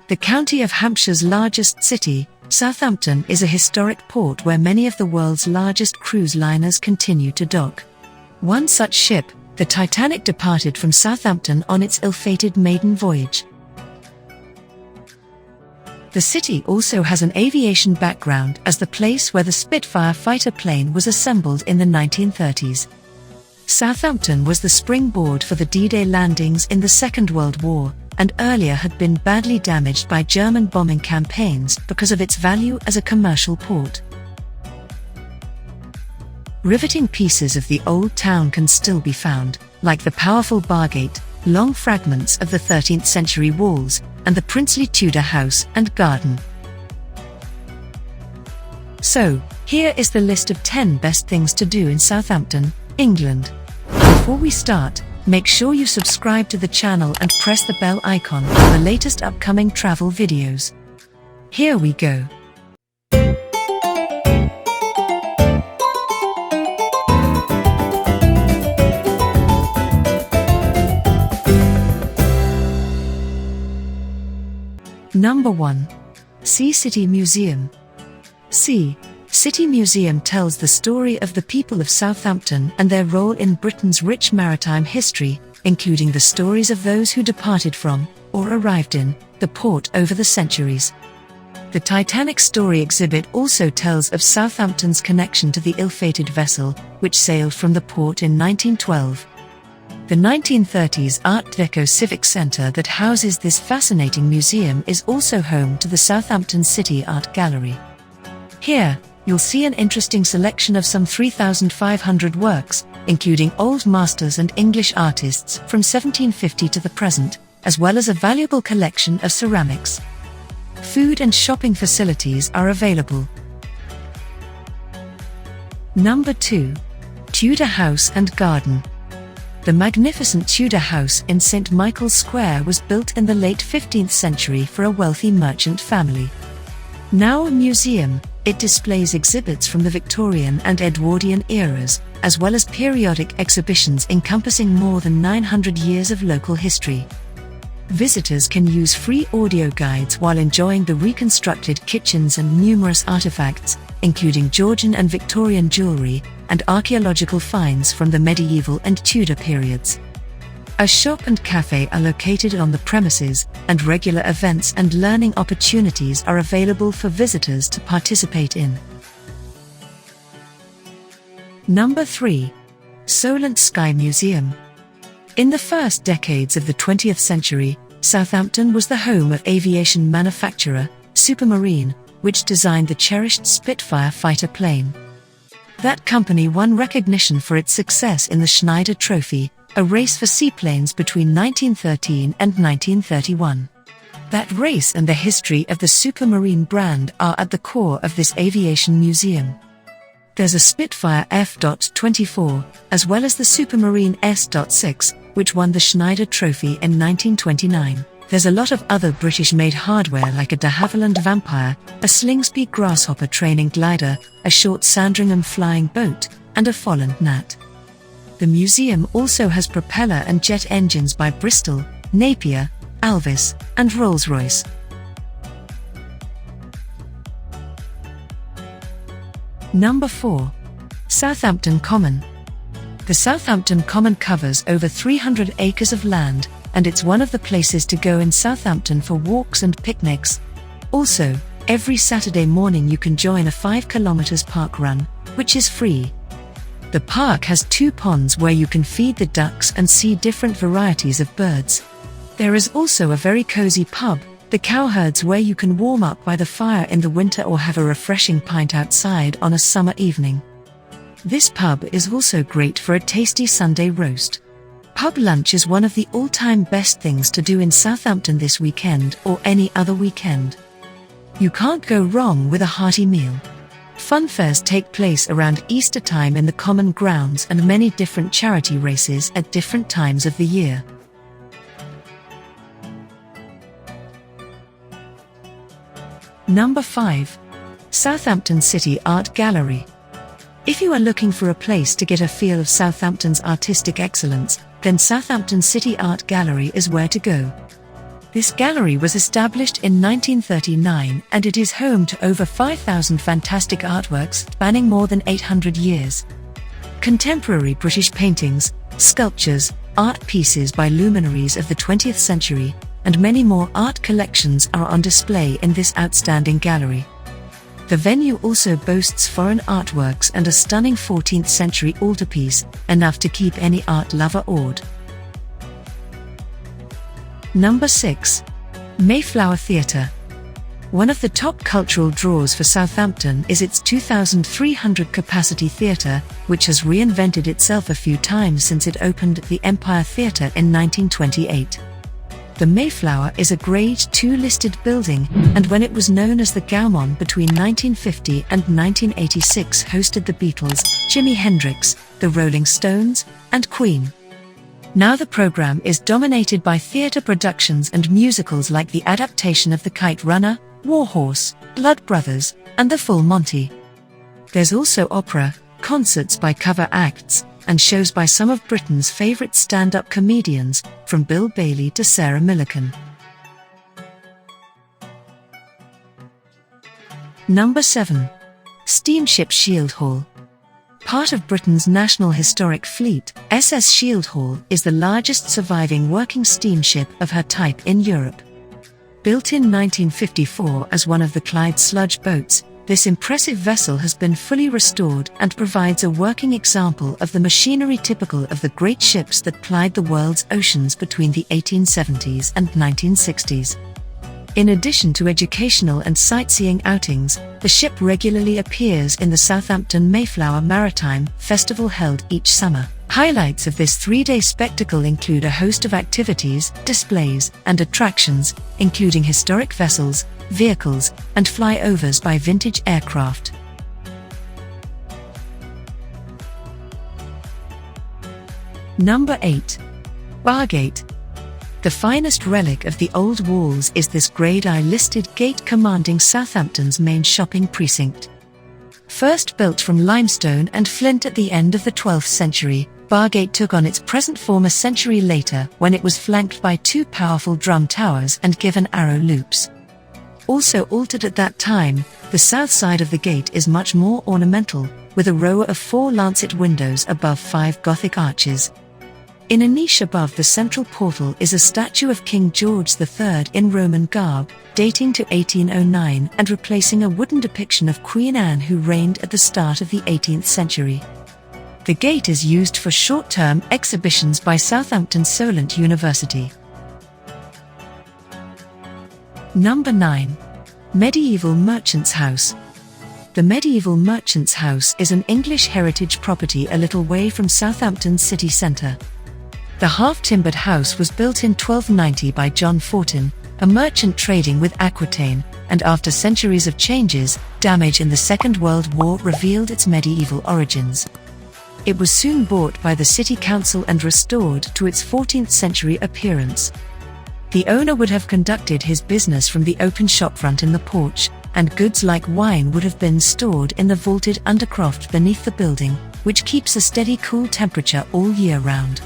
The county of Hampshire's largest city, Southampton, is a historic port where many of the world's largest cruise liners continue to dock. One such ship, the Titanic, departed from Southampton on its ill-fated maiden voyage. The city also has an aviation background as the place where the Spitfire fighter plane was assembled in the 1930s. Southampton was the springboard for the D-Day landings in the Second World War, and earlier had been badly damaged by German bombing campaigns because of its value as a commercial port. Riveting pieces of the old town can still be found, like the powerful Bargate, long fragments of the 13th century walls, and the princely Tudor house and garden. So, here is the list of 10 best things to do in Southampton, England. Before we start, make sure you subscribe to the channel and press the bell icon for the latest upcoming travel videos. Here we go. Number 1. SeaCity Museum. SeaCity Museum tells the story of the people of Southampton and their role in Britain's rich maritime history, including the stories of those who departed from, or arrived in, the port over the centuries. The Titanic story exhibit also tells of Southampton's connection to the ill-fated vessel, which sailed from the port in 1912. The 1930s Art Deco Civic Centre that houses this fascinating museum is also home to the Southampton City Art Gallery. Here, you'll see an interesting selection of some 3,500 works, including old masters and English artists from 1750 to the present, as well as a valuable collection of ceramics. Food and shopping facilities are available. Number 2. Tudor House and Garden. The magnificent Tudor House in St. Michael's Square was built in the late 15th century for a wealthy merchant family. Now a museum, it displays exhibits from the Victorian and Edwardian eras, as well as periodic exhibitions encompassing more than 900 years of local history. Visitors can use free audio guides while enjoying the reconstructed kitchens and numerous artifacts, including Georgian and Victorian jewelry, and archaeological finds from the medieval and Tudor periods. A shop and cafe are located on the premises, and regular events and learning opportunities are available for visitors to participate in. Number 3. Solent Sky Museum. In the first decades of the 20th century, Southampton was the home of aviation manufacturer, Supermarine, which designed the cherished Spitfire fighter plane. That company won recognition for its success in the Schneider Trophy, a race for seaplanes between 1913 and 1931. That race and the history of the Supermarine brand are at the core of this aviation museum. There's a Spitfire F.24, as well as the Supermarine S.6, which won the Schneider Trophy in 1929. There's a lot of other British-made hardware like a de Havilland Vampire, a Slingsby Grasshopper training glider, a short Sandringham flying boat, and a Folland Gnat. The museum also has propeller and jet engines by Bristol, Napier, Alvis, and Rolls-Royce. Number 4. Southampton Common. The Southampton Common covers over 300 acres of land, and it's one of the places to go in Southampton for walks and picnics. Also, every Saturday morning you can join a 5 km park run, which is free. The park has 2 ponds where you can feed the ducks and see different varieties of birds. There is also a very cozy pub, the Cowherds, where you can warm up by the fire in the winter or have a refreshing pint outside on a summer evening. This pub is also great for a tasty Sunday roast. Pub lunch is one of the all-time best things to do in Southampton this weekend or any other weekend. You can't go wrong with a hearty meal. Fun fairs take place around Easter time in the Common grounds and many different charity races at different times of the year. Number 5. Southampton City Art Gallery. If you are looking for a place to get a feel of Southampton's artistic excellence, then Southampton City Art Gallery is where to go. This gallery was established in 1939 and it is home to over 5,000 fantastic artworks spanning more than 800 years. Contemporary British paintings, sculptures, art pieces by luminaries of the 20th century, and many more art collections are on display in this outstanding gallery. The venue also boasts foreign artworks and a stunning 14th century altarpiece, enough to keep any art lover awed. Number 6. Mayflower Theatre. One of the top cultural draws for Southampton is its 2,300 capacity theatre, which has reinvented itself a few times since it opened at the Empire Theatre in 1928. The Mayflower is a Grade II listed building, and when it was known as the Gaumont between 1950 and 1986 hosted the Beatles, Jimi Hendrix, the Rolling Stones, and Queen. Now the program is dominated by theatre productions and musicals like the adaptation of The Kite Runner, Warhorse, Blood Brothers, and The Full Monty. There's also opera, concerts by cover acts, and shows by some of Britain's favourite stand-up comedians, from Bill Bailey to Sarah Millican. Number 7. Steamship Shieldhall. Part of Britain's National Historic Fleet, SS Shieldhall is the largest surviving working steamship of her type in Europe. Built in 1954 as one of the Clyde sludge boats, this impressive vessel has been fully restored and provides a working example of the machinery typical of the great ships that plied the world's oceans between the 1870s and 1960s. In addition to educational and sightseeing outings, the ship regularly appears in the Southampton Mayflower Maritime Festival held each summer. Highlights of this 3-day spectacle include a host of activities, displays, and attractions, including historic vessels, vehicles, and flyovers by vintage aircraft. Number 8. Bargate. The finest relic of the old walls is this Grade I listed gate commanding Southampton's main shopping precinct. First built from limestone and flint at the end of the 12th century, Bargate took on its present form a century later when it was flanked by 2 powerful drum towers and given arrow loops. Also altered at that time, the south side of the gate is much more ornamental, with a row of 4 lancet windows above 5 Gothic arches. In a niche above the central portal is a statue of King George III in Roman garb, dating to 1809 and replacing a wooden depiction of Queen Anne who reigned at the start of the 18th century. The gate is used for short-term exhibitions by Southampton Solent University. Number 9. Medieval Merchant's House. The Medieval Merchant's House is an English heritage property a little way from Southampton's city centre. The half-timbered house was built in 1290 by John Fortin, a merchant trading with Aquitaine, and after centuries of changes, damage in the Second World War revealed its medieval origins. It was soon bought by the city council and restored to its 14th century appearance. The owner would have conducted his business from the open shopfront in the porch, and goods like wine would have been stored in the vaulted undercroft beneath the building, which keeps a steady cool temperature all year round.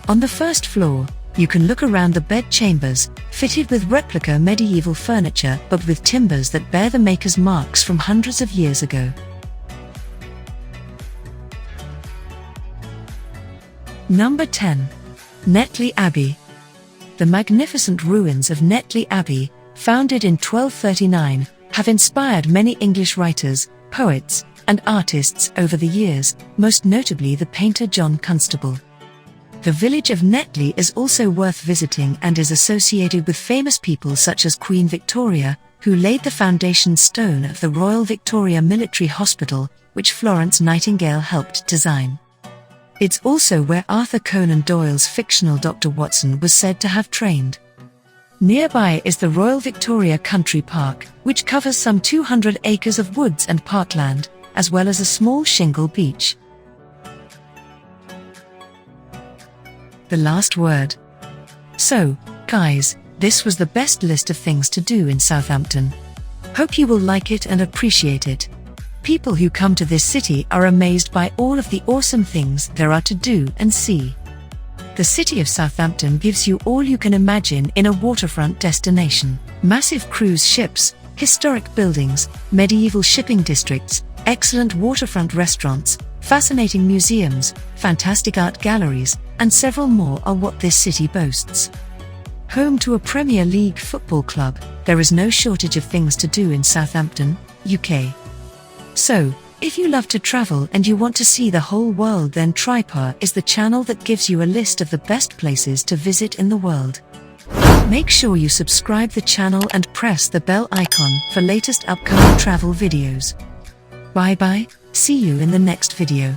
On the first floor, you can look around the bed chambers, fitted with replica medieval furniture but with timbers that bear the maker's marks from hundreds of years ago. Number 10. Netley Abbey. The magnificent ruins of Netley Abbey, founded in 1239, have inspired many English writers, poets, and artists over the years, most notably the painter John Constable. The village of Netley is also worth visiting and is associated with famous people such as Queen Victoria, who laid the foundation stone of the Royal Victoria Military Hospital, which Florence Nightingale helped design. It's also where Arthur Conan Doyle's fictional Dr. Watson was said to have trained. Nearby is the Royal Victoria Country Park, which covers some 200 acres of woods and parkland, as well as a small shingle beach. The last word. So, guys, this was the best list of things to do in Southampton. Hope you will like it and appreciate it. People who come to this city are amazed by all of the awesome things there are to do and see. The city of Southampton gives you all you can imagine in a waterfront destination. Massive cruise ships, historic buildings, medieval shipping districts, excellent waterfront restaurants, fascinating museums, fantastic art galleries, and several more are what this city boasts. Home to a Premier League football club, there is no shortage of things to do in Southampton, UK. So, if you love to travel and you want to see the whole world, then Tripar is the channel that gives you a list of the best places to visit in the world. Make sure you subscribe the channel and press the bell icon for latest upcoming travel videos. Bye bye, see you in the next video.